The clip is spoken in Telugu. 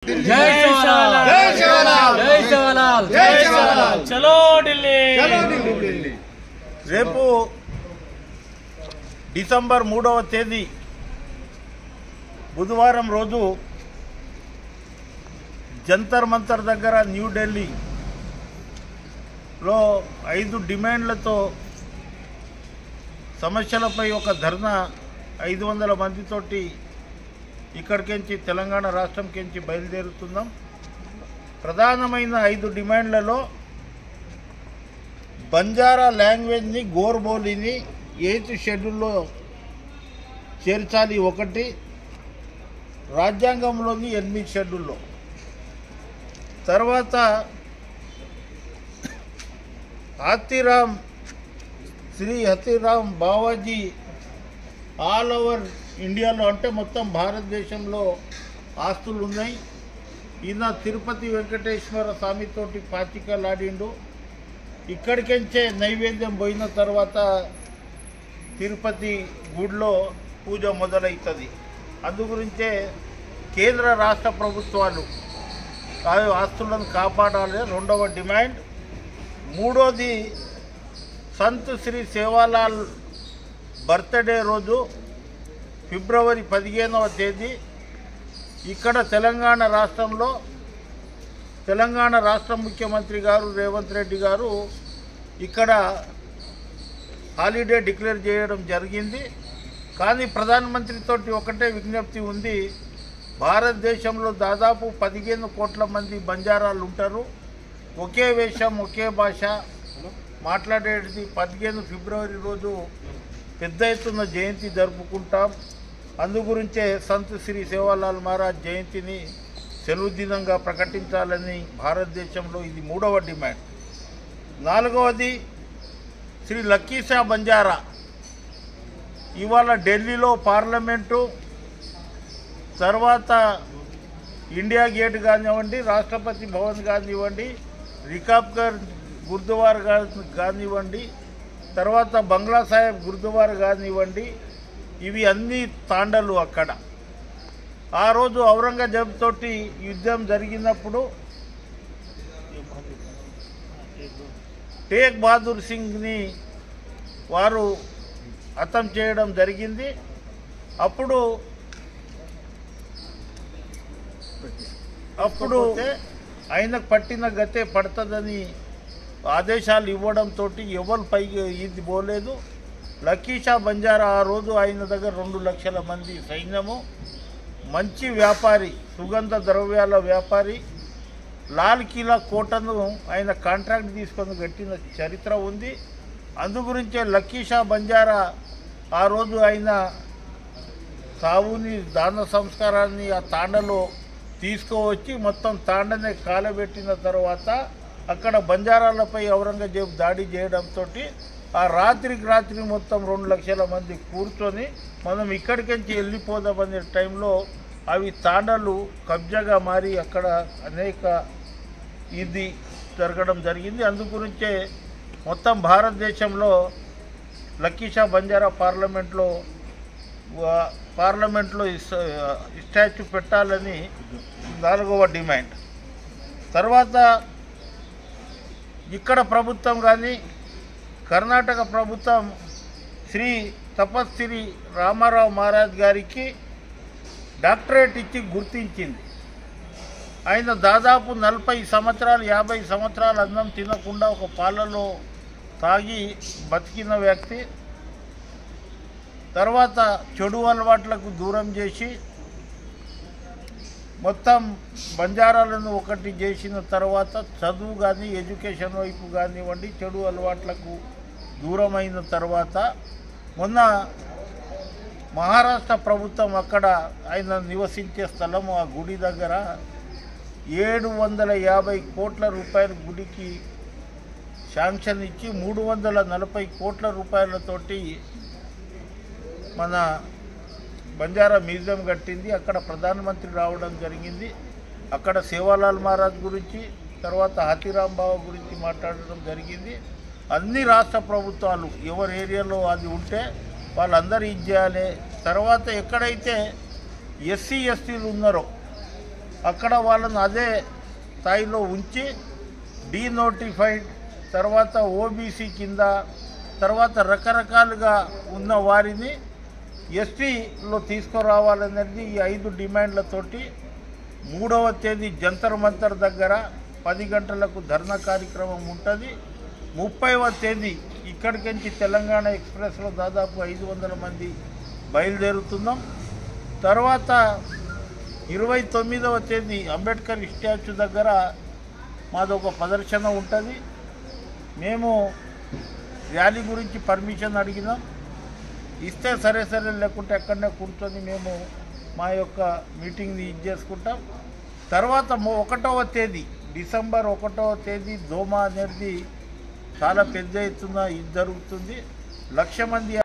जय सेवालाल जय सेवालाल जय सेवालाल जय सेवालाल चलो ఢిల్లీ రేపు డిసెంబర్ 3వ తేదీ బుధవారం రోజు జంతర్ మంతర్ దగ్గర న్యూఢిల్లీలో 5 డిమాండ్లతో సమస్యలపై ఒక ధర్నా 500 మందితోటి ఇక్కడికించి తెలంగాణ రాష్ట్రంకించి బయలుదేరుతున్నాం. ప్రధానమైన 5 డిమాండ్లలో బంజారా లాంగ్వేజ్ని గోర్బోలీని 8th షెడ్యూల్లో చేర్చాలి. ఒకటి రాజ్యాంగంలోని 8 షెడ్యూల్లో. తర్వాత హాతీరామ్ శ్రీ హాతీరామ్ బావాజీ ఆల్ ఓవర్ ఇండియాలో అంటే మొత్తం భారతదేశంలో ఆస్తులు ఉన్నాయి. ఈయన తిరుపతి వెంకటేశ్వర స్వామితోటి పాచికలాడిండు. ఇక్కడికించే నైవేద్యం పోయిన తర్వాత తిరుపతి గుడిలో పూజ మొదలవుతుంది. అందుగురించే కేంద్ర రాష్ట్ర ప్రభుత్వాలు ఆస్తులను కాపాడాలి 2వ డిమాండ్. 3వది సంత్ శ్రీ సేవాలాల్ బర్త్డే రోజు ఫిబ్రవరి 15వ తేదీ ఇక్కడ తెలంగాణ రాష్ట్రంలో తెలంగాణ రాష్ట్ర ముఖ్యమంత్రి గారు రేవంత్ రెడ్డి గారు ఇక్కడ హాలిడే డిక్లేర్ చేయడం జరిగింది. కానీ ప్రధానమంత్రితోటి ఒకటే విజ్ఞప్తి ఉంది. భారతదేశంలో దాదాపు 15 కోట్ల మంది బంజారాలు ఉంటారు. ఒకే వేషం ఒకే భాష మాట్లాడేది. 15 ఫిబ్రవరి రోజు పెద్ద ఎత్తున జయంతి జరుపుకుంటాం. అందుగురించే సంత్ శ్రీ సేవాలాల్ మహారాజ్ జయంతిని సెలవు దినంగా ప్రకటించాలని భారతదేశంలో ఇది 3వ డిమాండ్. 4వది శ్రీ లక్కీషా బంజారా. ఇవాళ ఢిల్లీలో పార్లమెంటు తర్వాత ఇండియా గేట్ కానివ్వండి, రాష్ట్రపతి భవన్ కానివ్వండి, రికాబ్గర్ గురుద్వార్ కానివ్వండి, తర్వాత బంగ్లా సాహెబ్ గురుద్వార్ కానివ్వండి, ఇవి అన్ని తాండలు అక్కడ. ఆ రోజు ఔరంగజేబ్ తోటి యుద్ధం జరిగినప్పుడు టేక్ బహదూర్ సింగ్ని వారు హతం చేయడం జరిగింది. అప్పుడు ఆయనకు పట్టిన గతే పడుతుందని ఆదేశాలు ఇవ్వడంతో ఎవరు పైకి ఇది పోలేదు. లక్కీషా బంజారా ఆ రోజు ఆయన దగ్గర 2 లక్షల మంది సైన్యము, మంచి వ్యాపారి, సుగంధ ద్రవ్యాల వ్యాపారి. లాల్ కిలా కోటను ఆయన కాంట్రాక్ట్ తీసుకొని కట్టిన చరిత్ర ఉంది. అందుగురించే లక్కీషా బంజారా ఆ రోజు ఆయన సావుని దాన సంస్కారాన్ని ఆ తాండలో తీసుకువచ్చి మొత్తం తాండనే కాలబెట్టిన తర్వాత అక్కడ బంజారాలపై ఔరంగజేబు దాడి చేయడంతో ఆ రాత్రికి రాత్రి మొత్తం 2 లక్షల మంది కూర్చొని మనం ఇక్కడికించి వెళ్ళిపోదామనే టైంలో అవి తాండలు కబ్జాగా మారి అక్కడ అనేక ఇది జరగడం జరిగింది. అందుగురించే మొత్తం భారతదేశంలో లక్కీషా బంజారా పార్లమెంట్లో స్టాచ్యూ పెట్టాలని 4వ డిమాండ్. తర్వాత ఇక్కడ ప్రభుత్వం కానీ కర్ణాటక ప్రభుత్వం శ్రీ తపస్శ్రీ రామారావు మహారాజ్ గారికి డాక్టరేట్ ఇచ్చి గుర్తించింది. ఆయన దాదాపు 40 సంవత్సరాలు 50 సంవత్సరాలు అన్నం తినకుండా ఒక పాలలో తాగి బతికిన వ్యక్తి. తర్వాత చెడు అలవాట్లకు దూరం చేసి మొత్తం బంజారాలను ఒకటి చేసిన తర్వాత చదువు కానీ ఎడ్యుకేషన్ వైపు కానివ్వండి చెడు అలవాట్లకు దూరమైన తర్వాత మొన్న మహారాష్ట్ర ప్రభుత్వం అక్కడ ఆయన నివసించే స్థలము ఆ గుడి దగ్గర 750 కోట్ల రూపాయల గుడికి శాంక్షన్ ఇచ్చి 340 కోట్ల రూపాయలతోటి మన బంజారా మ్యూజియం కట్టింది. అక్కడ ప్రధానమంత్రి రావడం జరిగింది. అక్కడ సేవాలాల్ మహారాజ్ గురించి తర్వాత హాతీరామ్ బావ గురించి మాట్లాడడం జరిగింది. అన్ని రాష్ట్ర ప్రభుత్వాలు ఎవరి ఏరియాలో అది ఉంటే వాళ్ళందరూ ఇది చేయాలి. తర్వాత ఎక్కడైతే ఎస్సీ ఎస్టీలు ఉన్నారో అక్కడ వాళ్ళను అదే స్థాయిలో ఉంచి డీనోటిఫైడ్ తర్వాత ఓబీసీ కింద తర్వాత రకరకాలుగా ఉన్న వారిని ఎస్టీలో తీసుకురావాలనేది ఈ 5 డిమాండ్లతోటి 3వ తేదీ జంతర్ మంతర్ దగ్గర 10 గంటలకు ధర్నా కార్యక్రమం ఉంటుంది. 30వ తేదీ ఇక్కడికి తెలంగాణ ఎక్స్ప్రెస్లో దాదాపు 500 మంది బయలుదేరుతున్నాం. తర్వాత 29వ తేదీ అంబేద్కర్ స్టాచ్యూ దగ్గర మాదొక ప్రదర్శన ఉంటుంది. మేము ర్యాలీ గురించి పర్మిషన్ అడిగినాం, ఇస్తే సరే లేకుంటే ఎక్కడనే కూర్చొని మేము మా యొక్క మీటింగ్ని చేసుకుంటాం. తర్వాత 1వ తేదీ డిసెంబర్ 1వ తేదీ దోమ అనేది చాలా పెద్ద ఎత్తున ఇది జరుగుతుంది. 1,00,000 మంది